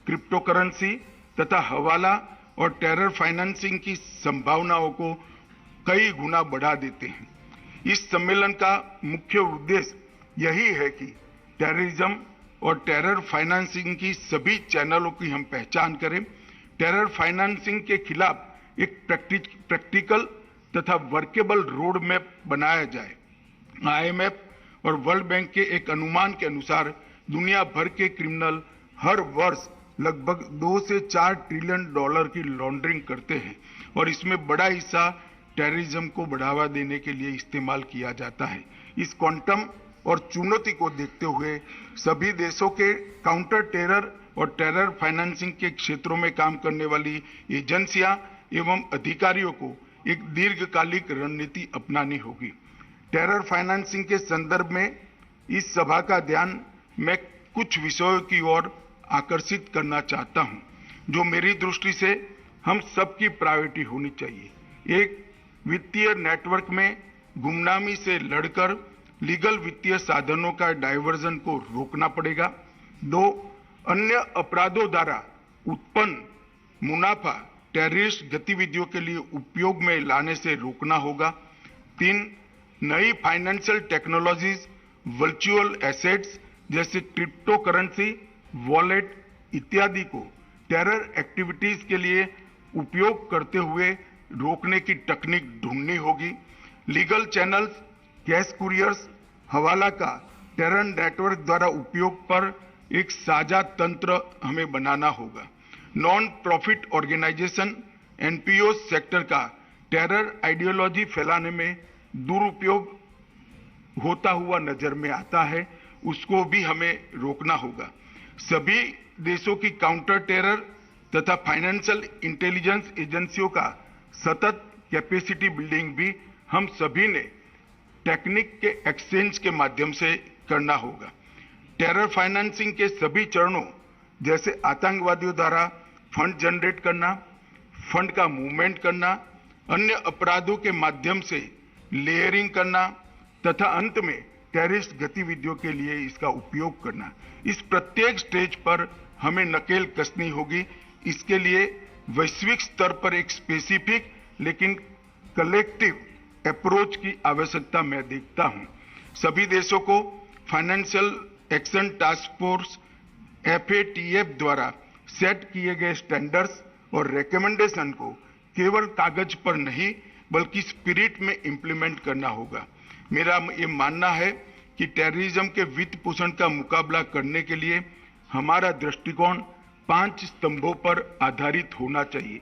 क्रिप्टोकरेंसी तथा हवाला और टेरर फाइनेंसिंग की संभावनाओं को कई गुना बढ़ा देते हैं। इस सम्मेलन का मुख्य उद्देश्य यही है कि टेररिज्म और टेरर फाइनेंसिंग की सभी चैनलों की हम पहचान करें, टेरर फाइनेंसिंग के खिलाफ एक प्रैक्टिकल तथा वर्केबल रोड मैप बनाया जाए। IMF और वर्ल्ड बैंक के एक अनुमान के अनुसार दुनिया भर के क्रिमिनल हर वर्ष लगभग 2 से 4 ट्रिलियन डॉलर की लॉन्ड्रिंग करते हैं और इसमें बड़ा हिस्सा टेररिज्म को बढ़ावा देने के लिए इस्तेमाल किया जाता है। इस क्वांटम और चुनौती को देखते हुए सभी देशों के काउंटर टेरर और टेरर फाइनेंसिंग के क्षेत्रों में काम करने वाली एजेंसियां एवं अधिकारियों को एक दीर्घकालिक रणनीति अपनानी होगी। टेरर फाइनेंसिंग के संदर्भ में इस सभा का ध्यान मैं कुछ विषयों की ओर आकर्षित करना चाहता हूं, जो मेरी दृष्टि से हम सबकी प्रायोरिटी होनी चाहिए। एक, वित्तीय नेटवर्क में गुमनामी से लड़कर लीगल वित्तीय साधनों का डायवर्जन को रोकना पड़ेगा। 2, अन्य अपराधों द्वारा उत्पन्न मुनाफा टेररिस्ट गतिविधियों के लिए उपयोग में लाने से रोकना होगा। 3, नई फाइनेंशियल टेक्नोलॉजीज, वर्चुअल एसेट्स जैसे क्रिप्टो करेंसी, वॉलेट इत्यादि को टेरर एक्टिविटीज के लिए उपयोग करते हुए रोकने की तकनीक ढूंढनी होगी। लीगल चैनल्स, कैश कुरियर्स, हवाला का टेरर नेटवर्क द्वारा उपयोग पर एक साझा तंत्र हमें बनाना होगा। Non profit organisation NPO sector का टेरर आइडियोलॉजी फैलाने में दुरुपयोग होता हुआ नजर में आता है, उसको भी हमें रोकना होगा। सभी देशों की काउंटर टेरर तथा फाइनेंशियल इंटेलिजेंस एजेंसियों का सतत कैपेसिटी बिल्डिंग भी हम सभी ने टेक्निक के एक्सचेंज के माध्यम से करना होगा। टेरर फाइनेंसिंग के सभी चरणों जैसे आतंकवादियों द्वारा फंड जनरेट करना, फंड का मूवमेंट करना, अन्य अपराधों के माध्यम से लेयरिंग करना तथा अंत में टेररिस्ट गतिविधियों के लिए इसका उपयोग करना, इस प्रत्येक स्टेज पर हमें नकेल कसनी होगी। इसके लिए वैश्विक स्तर पर एक स्पेसिफिक लेकिन कलेक्टिव अप्रोच की आवश्यकता मैं देखता हूं। सभी देशों को financial action task force FATF द्वारा सेट किए गए स्टैंडर्ड्स और रिकमेंडेशन को केवल कागज पर नहीं बल्कि स्पिरिट में इंप्लीमेंट करना होगा। मेरा ये मानना है कि टेररिज्म के वित्त पोषण का मुकाबला करने के लिए हमारा दृष्टिकोण 5 स्तंभों पर आधारित होना चाहिए।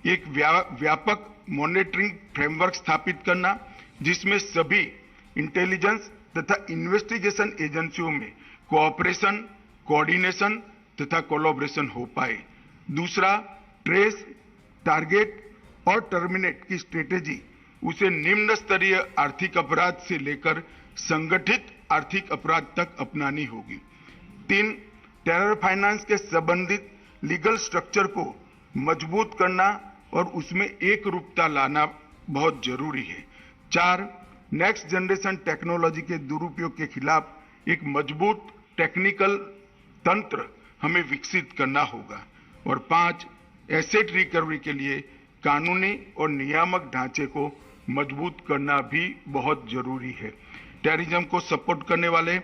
एक व्यापक मॉनिटरिंग फ्रेमवर्क स्थापित करना, जिसमें सभी इंटेलिजेंस तथा इन्वेस्टिगेशन एजेंसियों में कोऑपरेशन, कोऑर्डिनेशन तथा कोलैबोरेशन हो पाए। दूसरा, ट्रेस, टारगेट और टर्मिनेट की स्ट्रेटेजी उसे निम्न स्तरीय आर्थिक अपराध से लेकर संगठित आर्थिक अपराध तक अपनानी होगी। 3, टेरर फाइनेंस के संबंधित लीगल स्ट्रक्चर को मजबूत करना और उसमें एक रूपता लाना बहुत जरूरी है। 4, नेक्स्ट जनरेशन टेक्नोलॉजी के दुरुपयोग के खिलाफ एक मजबूत टेक्निकल तंत्र हमें विकसित करना होगा। और 5, एसेट रिकवरी के लिए कानूनी और नियामक ढांचे को मजबूत करना भी बहुत जरूरी है। टेररिज्म को सपोर्ट करने वाले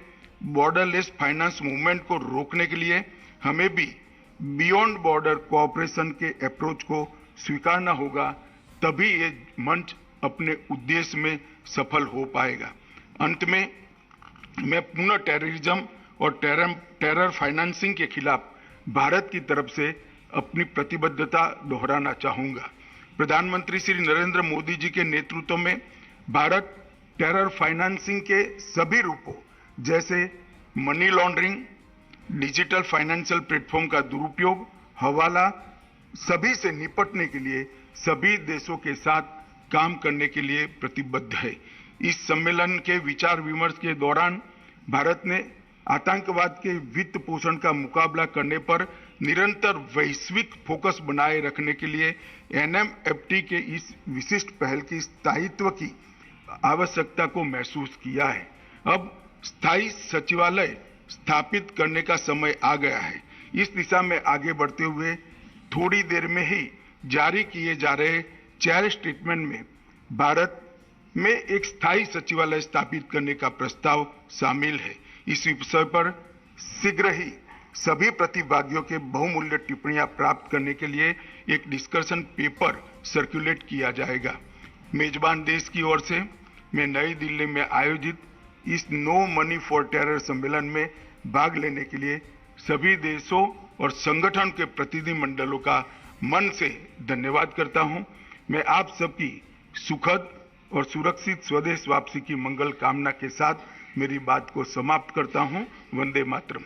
बॉर्डरलेस फाइनेंस मूवमेंट को रोकने के लिए हमें भी बियॉन्ड बॉर्डर कोऑपरेशन के अप्रोच को स्वीकारना होगा, तभी ये मंच अपने उद्देश्य में सफल हो पाएगा। अंत में मैं पुनः टेररिज्म और टेरर फाइनेंसिंग के खिलाफ भारत की तरफ से अपनी प्रतिबद्धता दोहराना चाहूंगा। प्रधानमंत्री श्री नरेंद्र मोदी जी के नेतृत्व में भारत टेरर फाइनेंसिंग के सभी रूपों जैसे money laundering, digital financial platform का दुरुपयोग, हवाला, सभी से निपटने के लिए सभी देशों के साथ काम करने के लिए प्रतिबद्ध है। इस सम्मेलन के विचार विमर्श के दौरान भारत ने आतंकवाद के वित्त पोषण का मुकाबला करने पर निरंतर वैश्विक फोकस बनाए रखने के लिए NMFT के इस विशिष्ट पहल की स्थायित्व की आवश्यकता को महसूस किया है। अब स्थायी सचिवालय स्थापित करने का समय आ गया है। इस दिशा में आगे बढ़ते हुए थोड़ी देर में ही जारी किए जा रहे 4 स्टेटमेंट में भारत में एक स्थायी सचिवालय स्थापित करने का प्रस्ताव शामिल है। इस विषय पर शीघ्र ही सभी प्रतिभागियों के बहुमूल्य टिप्पणियां प्राप्त करने के लिए एक डिस्कशन पेपर सर्कुलेट किया जाएगा। मेजबान देश की ओर से मैं नई दिल्ली में आयोजित इस नो मनी फॉर टेरर सम्मेलन में भाग लेने के लिए सभी देशों और संगठन के प्रतिनिधिमंडलों का मन से धन्यवाद करता हूं। मैं आप सबकी सुखद और सुरक्षित स्वदेश वापसी की मंगल कामना के साथ मेरी बात को समाप्त करता हूं। वंदे मातरम।